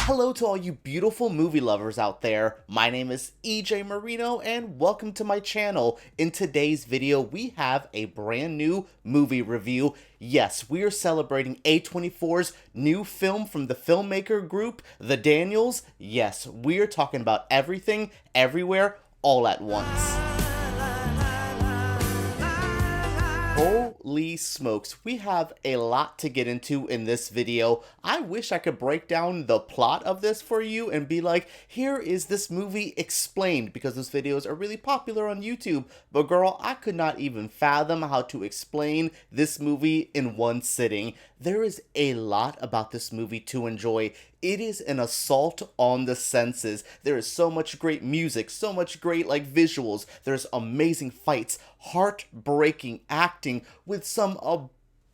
Hello to all you beautiful movie lovers out there. My name is EJ Marino and welcome to my channel. In today's video, we have a brand new movie review. Yes, we are celebrating A24's new film from the filmmaker group, The Daniels. Yes, we are talking about everything, everywhere, all at once. Holy smokes, we have a lot to get into in this video. I wish I could break down the plot of this for you and be like, here is this movie explained, because those videos are really popular on YouTube. But girl, I could not even fathom how to explain this movie in one sitting. There is a lot about this movie to enjoy. It is an assault on the senses. There is so much great music, so much great visuals. There's amazing fights, heartbreaking acting with some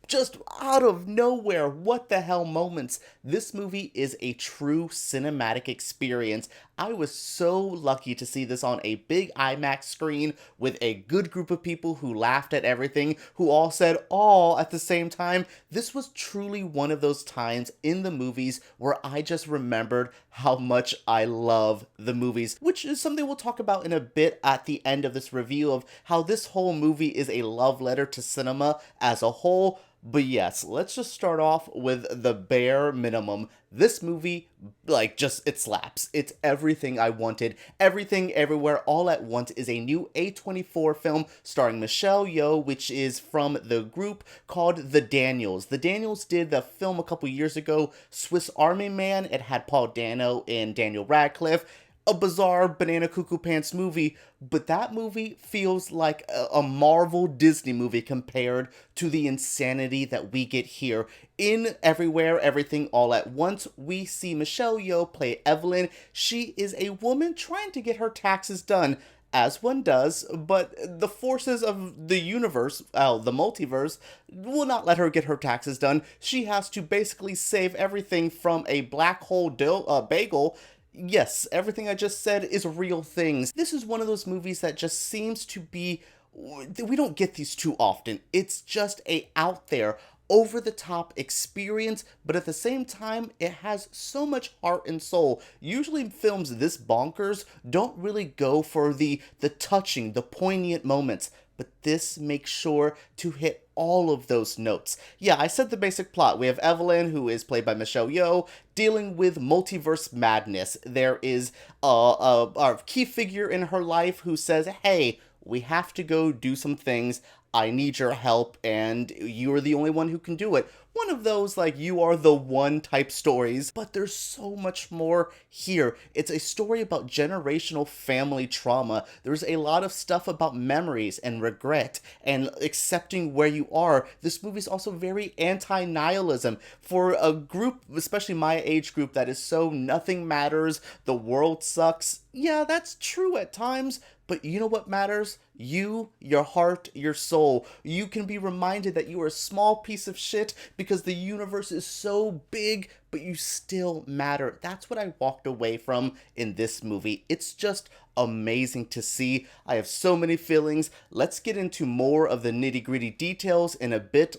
just out of nowhere, what the hell moments. This movie is a true cinematic experience. I was so lucky to see this on a big IMAX screen with a good group of people who laughed at everything, who all said "aw" at the same time. This was truly one of those times in the movies where I just remembered how much I love the movies, which is something we'll talk about in a bit at the end of this review of how this whole movie is a love letter to cinema as a whole. But yes, let's just start off with the bare minimum. This movie, it slaps. It's everything I wanted. Everything, Everywhere, All at Once is a new A24 film starring Yeoh, which is from the group called The Daniels. The Daniels did the film a couple years ago, Swiss Army Man. It had Paul Dano and Daniel Radcliffe. A bizarre banana cuckoo pants movie, but that movie feels like a Marvel Disney movie compared to the insanity that we get here. In Everywhere, Everything, All at Once, we see Michelle Yeoh play Evelyn. She is a woman trying to get her taxes done, as one does, but the forces of the universe, the multiverse, will not let her get her taxes done. She has to basically save everything from a black hole bagel. Yes, everything I just said is real things. This is one of those movies that just seems to be, we don't get these too often. It's just a out there, over-the-top experience, but at the same time, it has so much heart and soul. Usually films this bonkers don't really go for the touching, the poignant moments, but this makes sure to hit all of those notes. Yeah, I said the basic plot. We have Evelyn, who is played by Michelle Yeoh, dealing with multiverse madness. There is a key figure in her life who says, hey, we have to go do some things. I need your help, and you're the only one who can do it. One of those, you are the one type stories, but there's so much more here. It's a story about generational family trauma. There's a lot of stuff about memories and regret and accepting where you are. This movie's also very anti-nihilism. For a group, especially my age group, that is so nothing matters, the world sucks. Yeah, that's true at times, but you know what matters? You, your heart, your soul. You can be reminded that you are a small piece of shit because the universe is so big, but you still matter. That's what I walked away from in this movie. It's just amazing to see. I have so many feelings. Let's get into more of the nitty-gritty details in a bit,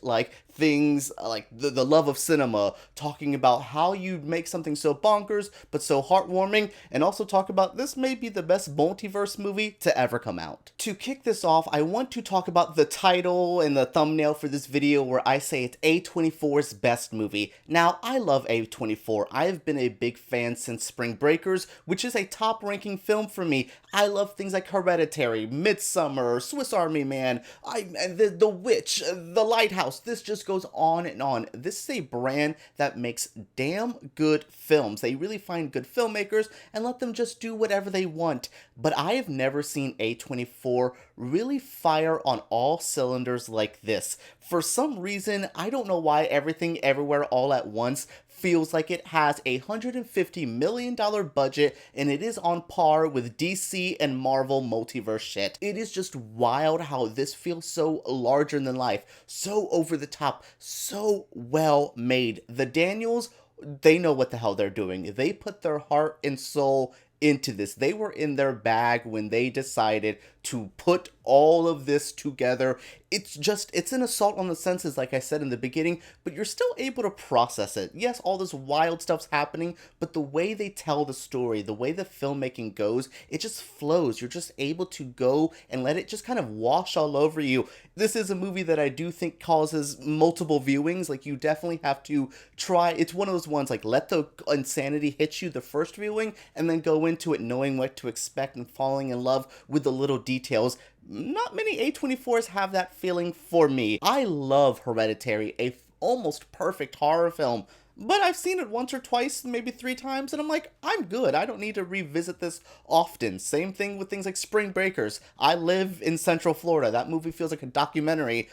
things like the love of cinema, talking about how you make something so bonkers but so heartwarming, and also talk about this may be the best multiverse movie to ever come out. To kick this off, I want to talk about the title and the thumbnail for this video where I say it's A24's best movie. Now, I love A24. I have been a big fan since Spring Breakers, which is a top-ranking film for me. I love things like Hereditary, Midsommar, Swiss Army Man, The Witch, The Lighthouse. This just goes on and on. This is a brand that makes damn good films. They really find good filmmakers and let them just do whatever they want. But I have never seen A24 really fire on all cylinders like this. For some reason, I don't know why Everything Everywhere All at Once feels like it has a $150 million budget and it is on par with DC and Marvel multiverse shit. It is just wild how this feels so larger than life, so over the top, so well made. The Daniels, they know what the hell they're doing. They put their heart and soul into this. They were in their bag when they decided to put all of this together. It's an assault on the senses, like I said in the beginning, but you're still able to process it. Yes, all this wild stuff's happening, but the way they tell the story, the way the filmmaking goes, it just flows. You're just able to go and let it just kind of wash all over you. This is a movie that I do think causes multiple viewings. Like, you definitely have to try. It's one of those ones, like, let the insanity hit you the first viewing and then go into it knowing what to expect and falling in love with the little details. Not many A24's have that feeling for me. I love Hereditary, almost perfect horror film, but I've seen it once or twice, maybe 3 times, and I'm like, I'm good. I don't need to revisit this often. Same thing with things like Spring Breakers. I live in Central Florida. That movie feels like a documentary.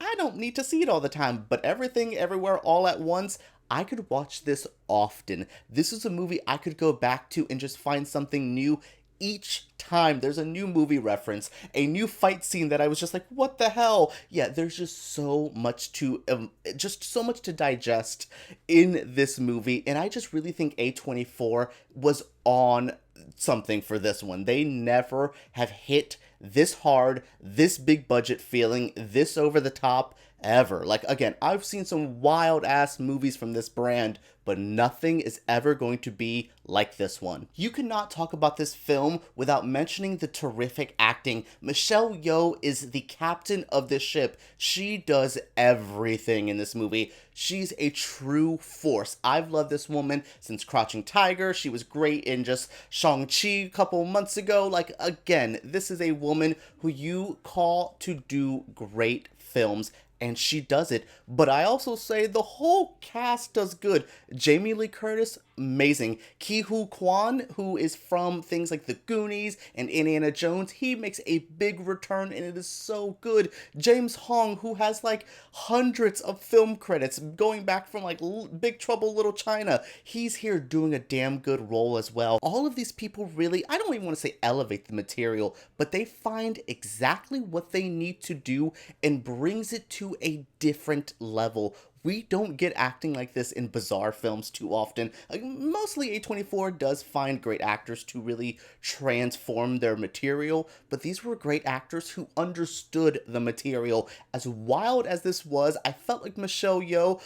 I don't need to see it all the time, but Everything, Everywhere, All at Once, I could watch this often. This is a movie I could go back to and just find something new each time. There's a new movie reference, a new fight scene that I was just like, what the hell? Yeah, there's just so much to digest in this movie, and I just really think A24 was on something for this one. They never have hit this hard, this big budget feeling, this over the top ever. Like, again, I've seen some wild ass movies from this brand, but nothing is ever going to be like this one. You cannot talk about this film without mentioning the terrific acting. Michelle Yeoh is the captain of this ship. She does everything in this movie. She's a true force. I've loved this woman since Crouching Tiger. She was great in just Shang-Chi a couple months ago. Like, again, this is a woman who you call to do great films, and she does it. But I also say the whole cast does good. Jamie Lee Curtis, amazing. Kwan, who is from things like The Goonies and Indiana Jones, he makes a big return, and it is so good. James Hong, who has like hundreds of film credits going back from like Big Trouble Little China, he's here doing a damn good role as well. All of these people really, I don't even want to say elevate the material, but they find exactly what they need to do and brings it to a different level. We don't get acting like this in bizarre films too often. Mostly A24 does find great actors to really transform their material, but these were great actors who understood the material. As wild as this was, I felt like Michelle Yeoh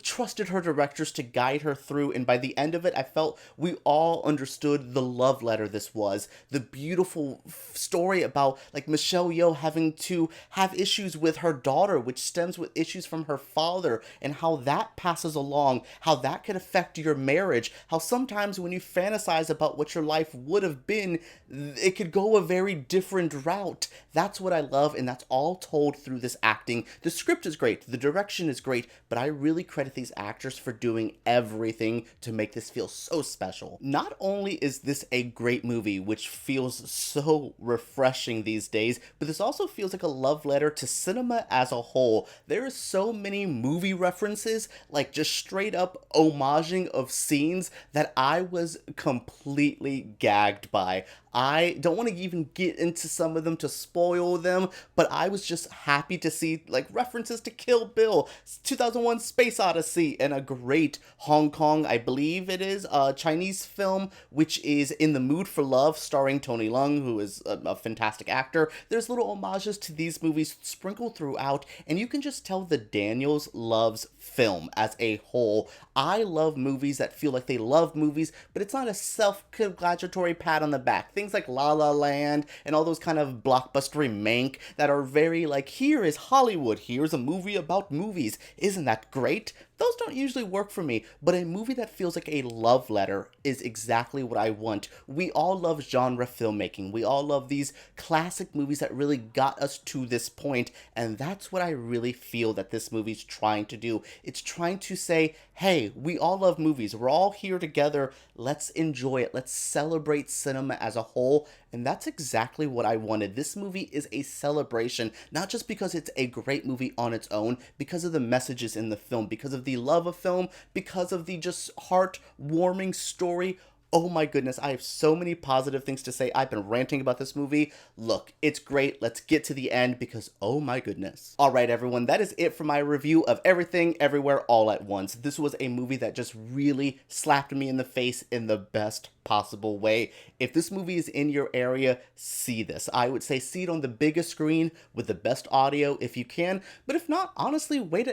trusted her directors to guide her through, and by the end of it, I felt we all understood the love letter this was. The beautiful story about like Michelle Yeoh having to have issues with her daughter, which stems with issues from her father, and how that passes along, how that could affect your marriage, how sometimes when you fantasize about what your life would have been, it could go a very different route. That's what I love, and that's all told through this acting. The script is great, the direction is great, but I really credit these actors for doing everything to make this feel so special. Not only is this a great movie, which feels so refreshing these days, but this also feels like a love letter to cinema as a whole. There are so many movie references, like just straight up homaging of scenes that I was completely gagged by. I don't want to even get into some of them to spoil them, but I was just happy to see like references to Kill Bill, 2001 Space Odyssey, and a great Hong Kong, I believe it is, Chinese film, which is In the Mood for Love, starring Tony Leung, who is a fantastic actor. There's little homages to these movies sprinkled throughout, and you can just tell that Daniels loves film as a whole. I love movies that feel like they love movies, but it's not a self-congratulatory pat on the back. Things like La La Land and all those kind of blockbustery mank that are very like, here is Hollywood, here's a movie about movies, isn't that great? Those don't usually work for me, but a movie that feels like a love letter is exactly what I want. We all love genre filmmaking. We all love these classic movies that really got us to this point, and that's what I really feel that this movie's trying to do. It's trying to say, hey, we all love movies. We're all here together. Let's enjoy it. Let's celebrate cinema as a whole, and that's exactly what I wanted. This movie is a celebration, not just because it's a great movie on its own, because of the messages in the film, because of the love of film, because of the just heartwarming story. Oh my goodness, I have so many positive things to say. I've been ranting about this movie. Look, it's great. Let's get to the end because oh my goodness. Alright everyone, that is it for my review of Everything, Everywhere, All at Once. This was a movie that just really slapped me in the face in the best possible way. If this movie is in your area, see this. I would say see it on the biggest screen with the best audio if you can, but if not, honestly, wait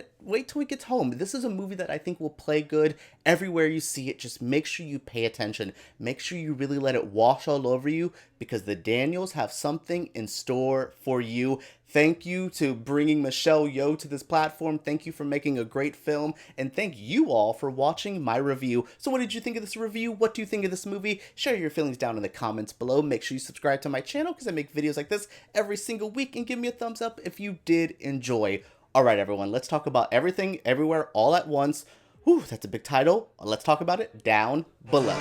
till it gets home. This is a movie that I think will play good everywhere you see it. Just make sure you pay attention. Make sure you really let it wash all over you, because the Daniels have something in store for you. Thank you to bringing Michelle Yeoh to this platform. Thank you for making a great film. And thank you all for watching my review. So what did you think of this review? What do you think of this movie? Share your feelings down in the comments below. Make sure you subscribe to my channel because I make videos like this every single week. And give me a thumbs up if you did enjoy. Alright everyone, let's talk about everything, everywhere, all at once. Whew, that's a big title. Let's talk about it down below.